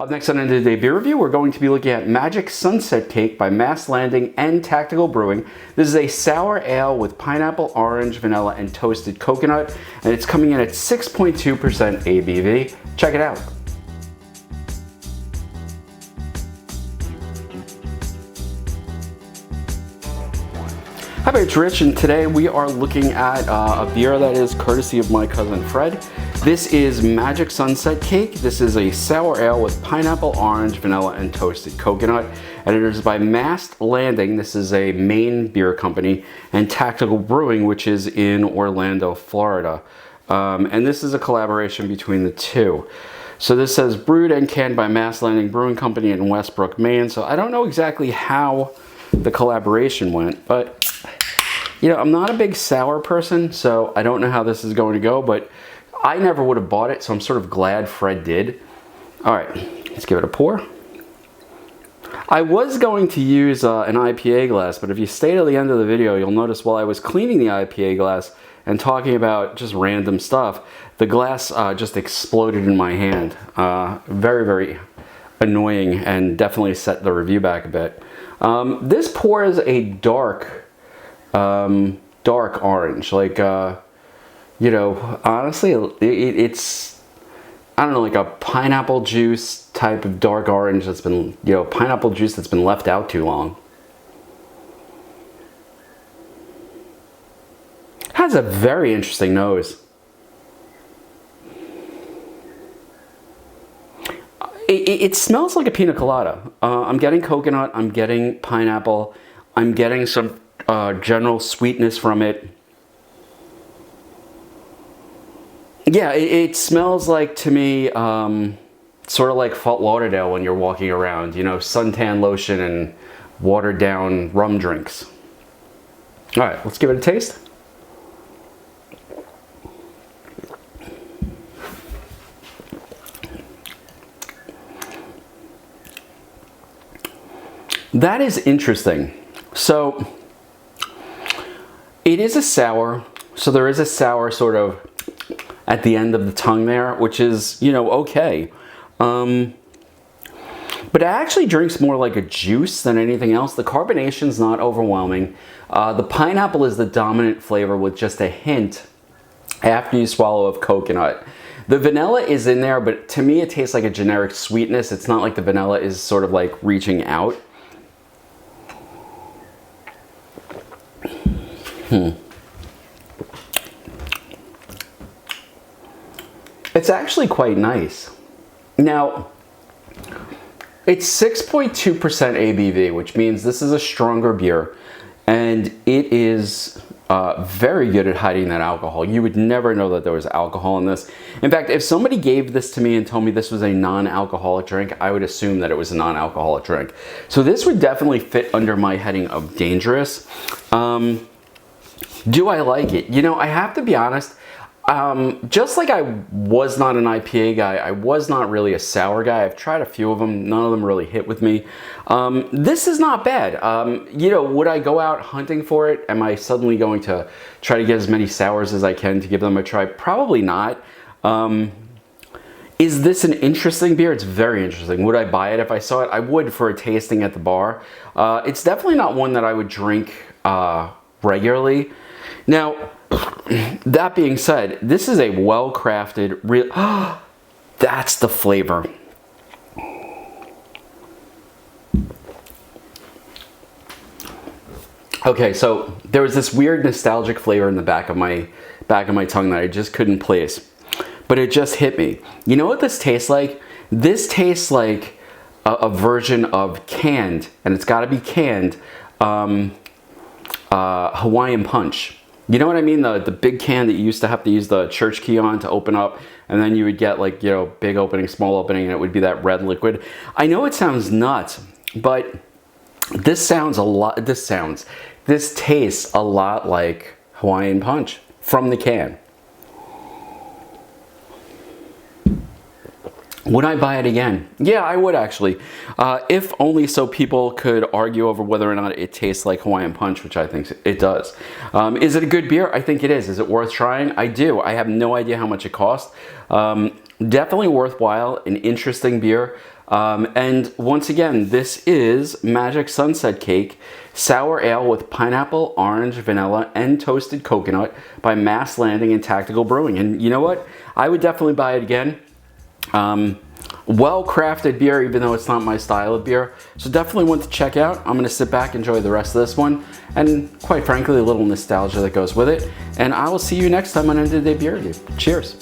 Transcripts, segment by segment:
Up next on today's beer review, we're going to be looking at Magic Sunset Cake by Mast and Tactical Brewing. This is a sour ale with pineapple, orange, vanilla, and toasted coconut, and it's coming in at 6.2% ABV. Check it out. Hi, it's Rich, and today we are looking at a beer that is courtesy of my cousin Fred. This is Magic Sunset Cake. This is a sour ale with pineapple, orange, vanilla, and toasted coconut. And it is by Mast Landing. This is a Maine beer company, and Tactical Brewing, which is in Orlando, Florida. And this is a collaboration between the two. So this says brewed and canned by Mast Landing Brewing Company in Westbrook, Maine. So I don't know exactly how the collaboration went, but you know, I'm not a big sour person, so I don't know how this is going to go, but I never would have bought it, so I'm sort of glad Fred did. All right, let's give it a pour. I was going to use an IPA glass, but if you stay till the end of the video, you'll notice while I was cleaning the IPA glass and talking about just random stuff, the glass just exploded in my hand. Very, very annoying, and definitely set the review back a bit. This pours a dark orange, like you know, honestly, it's, I don't know, like a pineapple juice type of dark orange that's been, you know, pineapple juice that's been left out too long. Has a very interesting nose. It smells like a pina colada. I'm getting coconut, I'm getting pineapple, I'm getting some general sweetness from it. Yeah, it smells like, to me, sort of like Fort Lauderdale when you're walking around, you know, suntan lotion and watered down rum drinks. All right, let's give it a taste. That is interesting. So it is a sour, so there is a sour sort of at the end of the tongue there, which is, you know, okay. But it actually drinks more like a juice than anything else. The carbonation's not overwhelming. The pineapple is the dominant flavor with just a hint after you swallow of coconut. The vanilla is in there, but to me it tastes like a generic sweetness. It's not like the vanilla is sort of like reaching out. It's actually quite nice. Now, it's 6.2% ABV, which means this is a stronger beer, and it is very good at hiding that alcohol. You would never know that there was alcohol in this. In fact, if somebody gave this to me and told me this was a non-alcoholic drink, I would assume that it was a non-alcoholic drink. So this would definitely fit under my heading of dangerous. Do I like it? You know, I have to be honest, just like I was not an IPA guy, I was not really a sour guy. I've tried a few of them, none of them really hit with me. This is not bad. You know, would I go out hunting for it? Am I suddenly going to try to get as many sours as I can to give them a try? Probably not. Is this an interesting beer? It's very interesting. Would I buy it if I saw it? I would, for a tasting at the bar. It's definitely not one that I would drink regularly. Now, that being said, this is a well-crafted, real. That's the flavor. Okay, so there was this weird nostalgic flavor in the back of my tongue that I just couldn't place, but it just hit me. You know what this tastes like? This tastes like a version of canned, and it's got to be canned, Hawaiian Punch. You know what I mean? The big can that you used to have to use the church key on to open up, and then you would get, like, you know, big opening, small opening, and it would be that red liquid. I know it sounds nuts, but this tastes a lot like Hawaiian Punch from the can. Would I buy it again? Yeah, I would actually. If only so people could argue over whether or not it tastes like Hawaiian Punch, which I think it does. Is it a good beer? I think it is. Is it worth trying? I do. I have no idea how much it costs. Definitely worthwhile, an interesting beer. And once again, this is Magic Sunset Cake, sour ale with pineapple, orange, vanilla, and toasted coconut by Mast and Tactical Brewing. And you know what? I would definitely buy it again. Well-crafted beer, even though it's not my style of beer. So definitely one to check out. I'm gonna sit back, enjoy the rest of this one, and quite frankly, a little nostalgia that goes with it. And I will see you next time on End of the Day Beer Review. Cheers.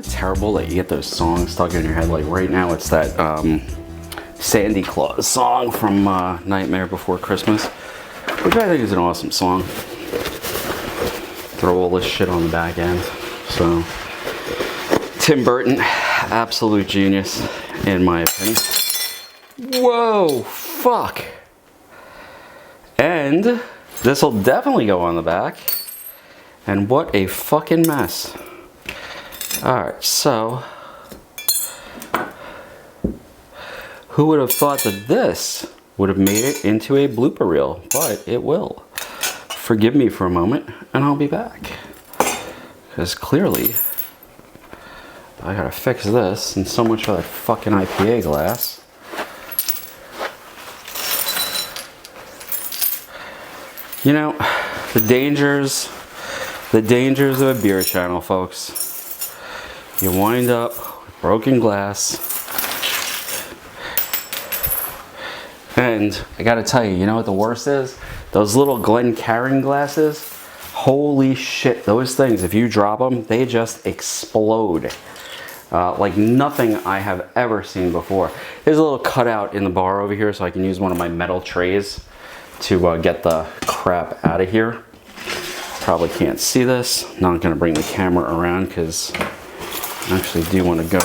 Terrible that you get those songs stuck in your head. Like right now it's that Sandy Claus song from Nightmare Before Christmas, which I think is an awesome song. Throw all this shit on the back end. So Tim Burton, absolute genius in my opinion. Whoa, fuck. And this will definitely go on the back. And what a fucking mess. Alright, so who would have thought that this would have made it into a blooper reel? But it will. Forgive me for a moment, and I'll be back. Because clearly, I gotta fix this, and so much for that fucking IPA glass. You know, the dangers of a beer channel, folks. You wind up with broken glass. And I gotta tell you, you know what the worst is? Those little Glencairn glasses, holy shit, those things, if you drop them, they just explode. Like nothing I have ever seen before. There's a little cutout in the bar over here so I can use one of my metal trays to get the crap out of here. Probably can't see this. Not gonna bring the camera around because I actually do want to go